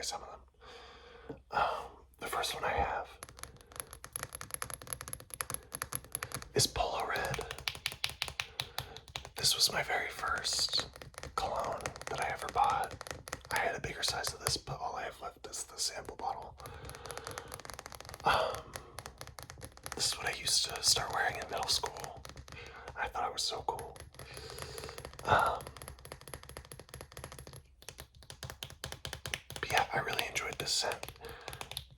you some of them. The first one I have is Polo Red. This was my very first cologne that I ever bought. I had a bigger size of this, but all I have left is the sample bottle. This is what I used to start wearing in middle school. I thought it was so cool. But yeah, I really enjoyed this scent,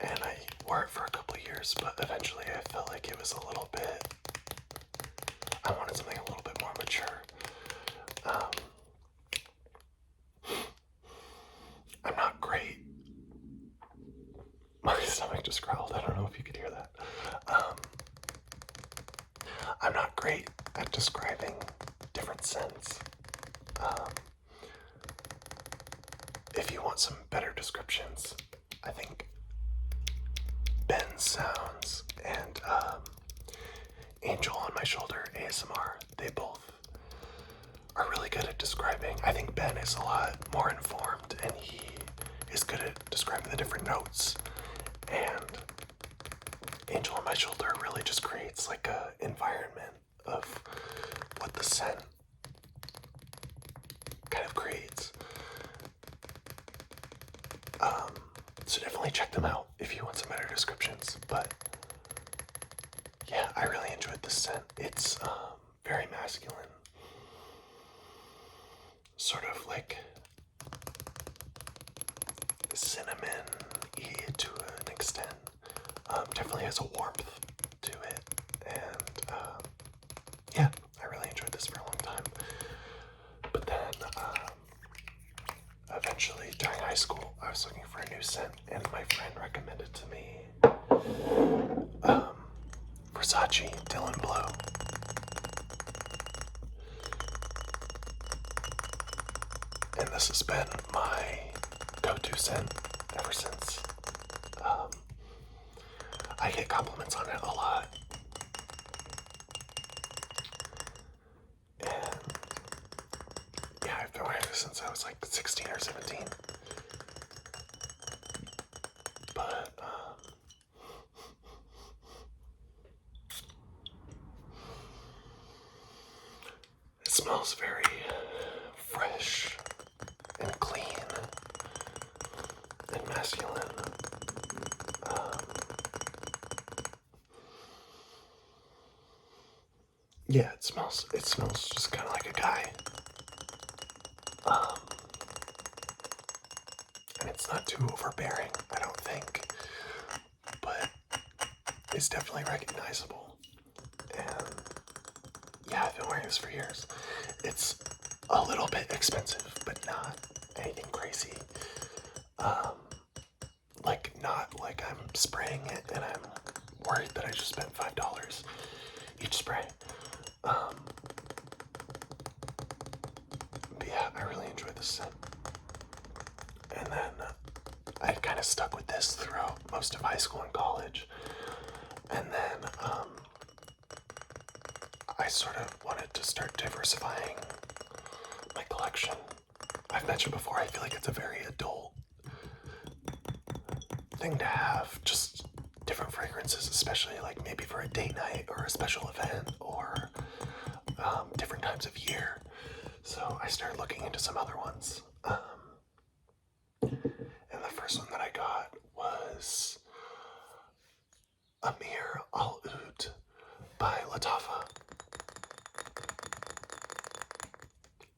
and I wore it for a couple of years, but eventually I felt like it was a little bit, I wanted something a little bit more mature. I'm not great. My stomach just growled. I don't know if you could hear that. I'm not great at describing different scents. If you want some better descriptions, I think Ben Sounds and Angel on My Shoulder ASMR, they both are really good at describing. I think Ben is a lot more informed and he is good at describing the different notes, and Angel on My Shoulder really just creates like a environment of what the scent kind of creates. So definitely check them out if you want some better descriptions. But yeah, I really enjoyed this scent. It's very masculine, sort of like cinnamon-y to an extent. Definitely has a warmth to it, and yeah, I really enjoyed this for a long time. But then eventually during high school I was looking for a new scent, and my friend recommended to me Versace Dylan Blue. And this has been my go-to scent ever since. I get compliments on it a lot. And yeah, I've been wearing this since I was like 16 or 17. But it smells very fresh and clean and masculine. Yeah, it smells just kind of like a guy. And it's not too overbearing, I don't think, but it's definitely recognizable. And yeah, I've been wearing this for years. It's a little bit expensive, but not anything crazy. Like, not like I'm spraying it and I'm worried that I just spent $5 each spray. But yeah, I really enjoyed this scent. And then I kind of stuck with this throughout most of high school and college. And then I sort of wanted to start diversifying my collection. I've mentioned before, I feel like it's a very adult thing to have, just different fragrances, especially like maybe for a date night or a special event or different times of year. So I started looking into some other ones. And the first one that I got was Amir Al Oud by Lattafa.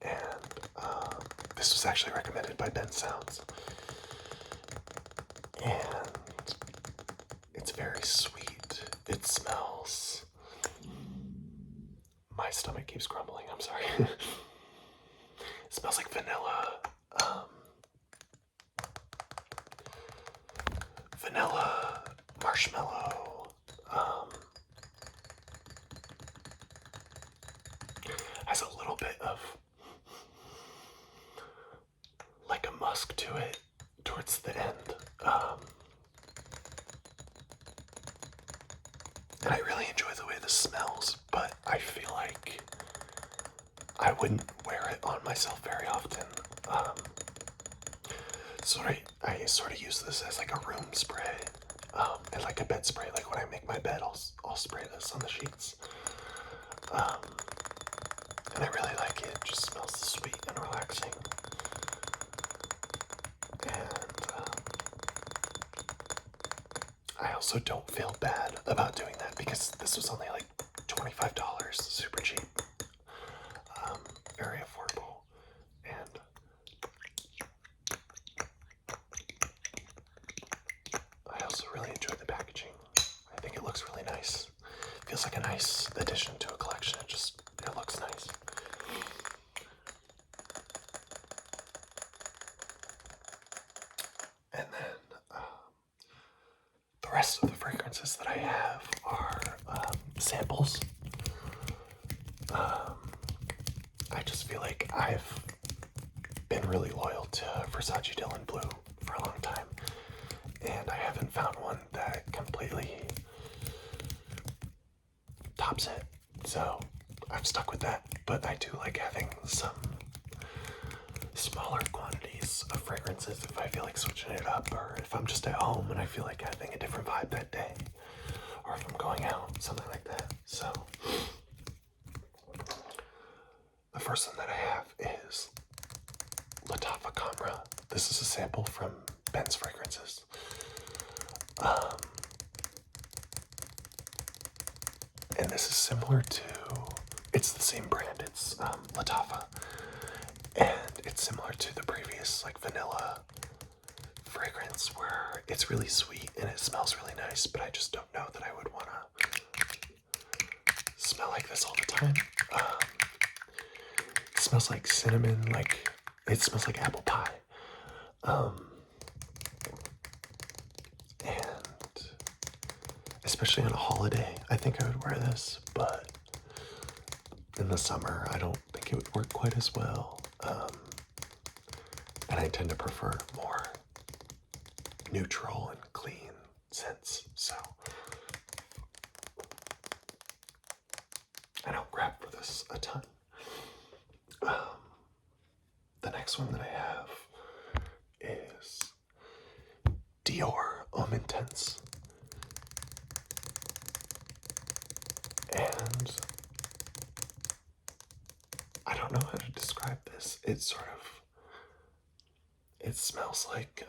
And this was actually recommended by Ben Sounds. And it's very sweet. It smells... My stomach keeps grumbling, I'm sorry. It smells like vanilla. Vanilla, marshmallow, has a little bit of like a musk to it towards the end. And I really enjoy the way this smells, but I feel like I wouldn't wear it on myself very often. I sort of use this as like a room spray, and like a bed spray. Like when I make my bed, I'll spray this on the sheets. And I really like it. It just smells sweet and relaxing. And I also don't feel bad about doing that because this was only like $25, super cheap, very affordable, and I also really enjoy the packaging. I think it looks really nice. Feels like a nice addition to a collection. It looks nice. And then the rest of the fragrances that I have are samples. I just feel like I've been really loyal to Versace Dylan Blue for a long time, and I haven't found one that completely tops it. So I've stuck with that, but I do like having some smaller quantities of fragrances if I feel like switching it up, or if I'm just at home and I feel like having a different vibe that day, or if I'm going out, something like that. So the first one that I have is Latafa Camra. This is a sample from Ben's Fragrances. And this is similar to, it's the same brand, it's Latafa. And it's similar to the previous like vanilla fragrance where it's really sweet and it smells really nice, but I just don't know that I would want to smell like this all the time. It smells like cinnamon, like it smells like apple pie. And especially on a holiday, I think I would wear this, but in the summer, I don't think it would work quite as well. And I tend to prefer more neutral and clean scents, so I don't grab for this a ton. The next one that I have is Dior Homme Intense. And I don't know how to describe this. It smells like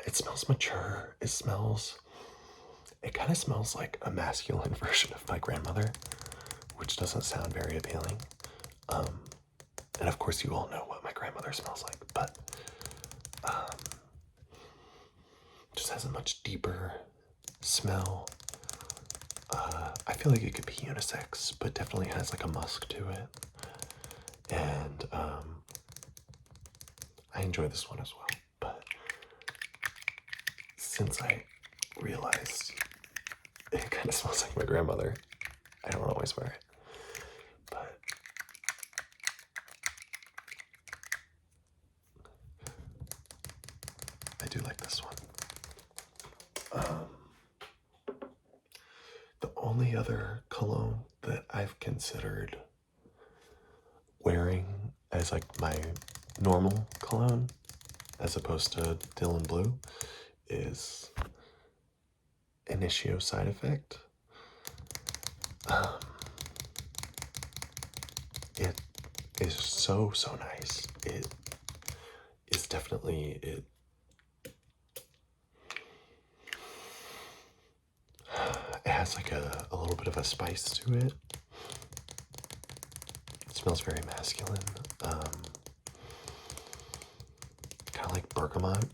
it smells mature. It kind of smells like a masculine version of my grandmother, which doesn't sound very appealing. And of course you all know what my grandmother smells like, but just has a much deeper smell. I feel like it could be unisex, but definitely has like a musk to it. And I enjoy this one as well. But since I realized it kind of smells like my grandmother, I don't always wear it. But I do like this one. The only other cologne that I've considered wearing as like my normal cologne, as opposed to Dylan Blue, is Initio Side Effect. It is so nice. It is definitely it. It has like a little bit of a spice to it. It smells very masculine. Kind of like bergamot.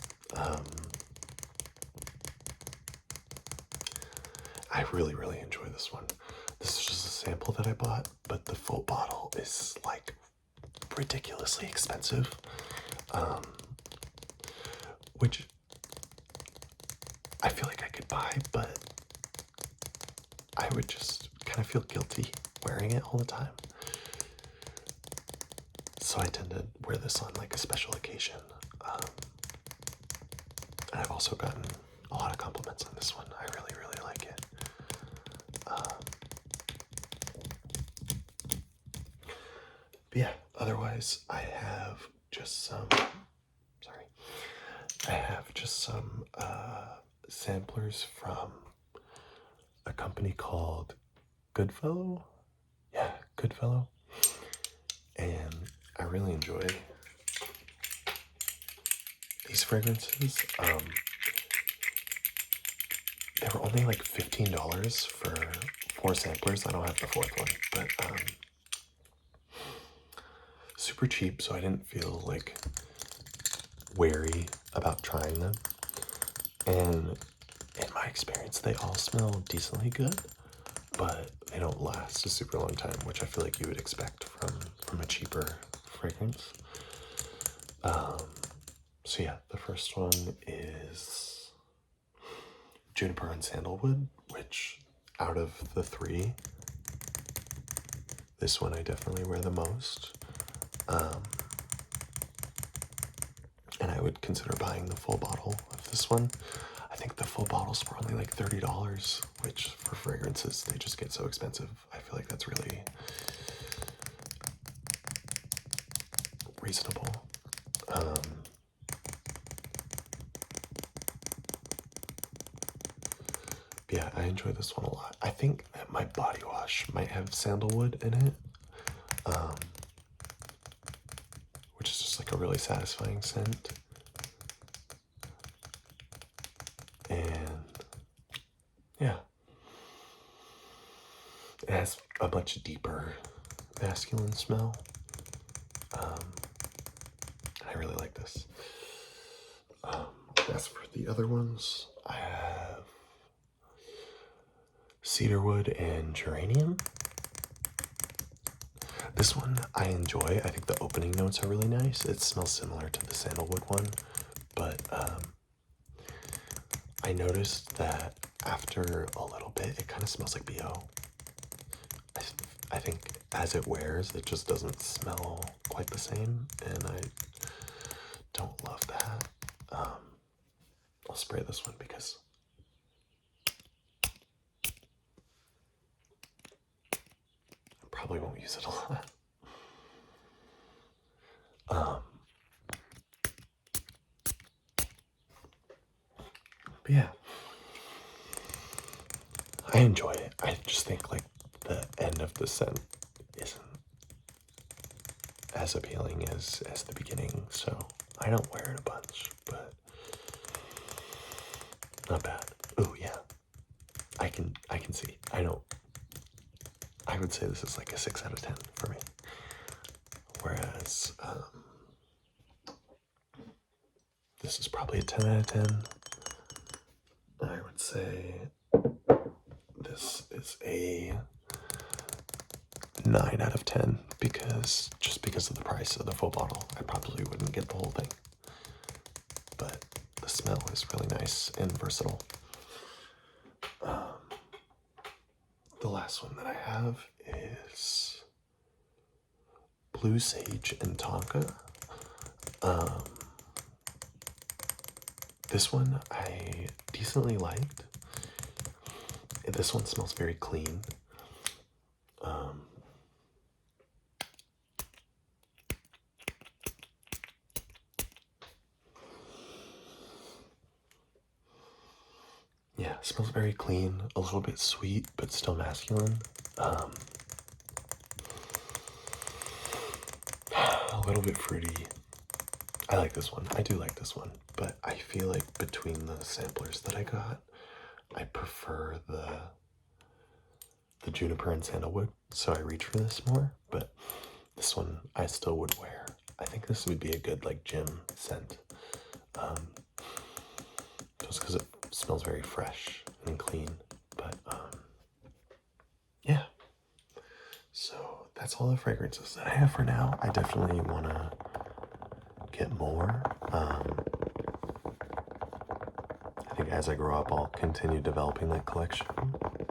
I really enjoy this one. This is just a sample that I bought, but the full bottle is like ridiculously expensive. Which I feel like I could buy, but I would just kind of feel guilty wearing it all the time. So I tend to wear this on like a special occasion. And I've also gotten a lot of compliments on this one. I really like it. But yeah, otherwise I have just some, sorry, I have just some samplers from a company called Goodfellow. Yeah, Goodfellow. And I really enjoy these fragrances. They were only like $15 for 4 samplers. I don't have the 4th one, but super cheap, so I didn't feel like wary about trying them. And in my experience, they all smell decently good, but they don't last a super long time, which I feel like you would expect from a cheaper fragrance. So yeah, the first one is juniper and sandalwood, which out of the 3, this one I definitely wear the most. And I would consider buying the full bottle of this one. I think the full bottles were only like $30, which for fragrances, they just get so expensive. I feel like that's really reasonable. Yeah, I enjoy this one a lot. I think that my body wash might have sandalwood in it, which is just like a really satisfying scent. And yeah, it has a much deeper masculine smell. I really like this. As for the other ones, I have cedarwood and geranium. This one I enjoy. I think the opening notes are really nice. It smells similar to the sandalwood one, but I noticed that after a little bit, it kind of smells like BO. I think as it wears, it just doesn't smell quite the same, and I don't love that. I'll spray this one because I probably won't use it a lot. But yeah, I enjoy it. I just think like the end of the scent isn't as appealing as the beginning, so I don't wear it a bunch, but not bad. Oh yeah, I can see. I would say this is like a 6 out of 10 for me. Whereas this is probably a 10 out of 10. I would say this is a 9 out of 10 because of the price of the full bottle. I probably wouldn't get the whole thing. But the smell is really nice and versatile. The last one that I have is Blue Sage and Tonka. This one I decently liked. This one smells very clean. Yeah, it smells very clean, a little bit sweet, but still masculine. A little bit fruity. I like this one. I do like this one, but I feel like between the samplers that I got, I prefer the juniper and sandalwood, so I reach for this more, but this one I still would wear. I think this would be a good like gym scent, just because it smells very fresh and clean. But yeah, so that's all the fragrances that I have for now. I definitely want to get more. I think as I grow up, I'll continue developing that collection,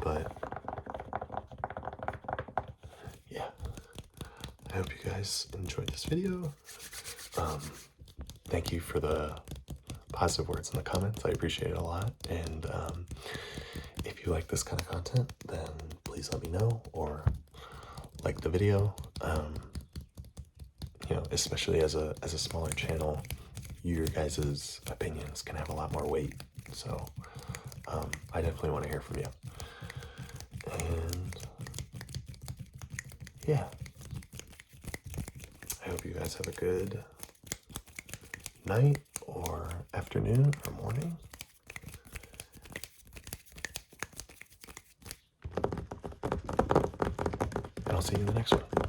but yeah, I hope you guys enjoyed this video. Thank you for the positive words in the comments. I appreciate it a lot. And if you like this kind of content, then please let me know or like the video. especially as a smaller channel, your guys' opinions can have a lot more weight. So I definitely want to hear from you. And yeah, I hope you guys have a good night or afternoon or morning. And I'll see you in the next one.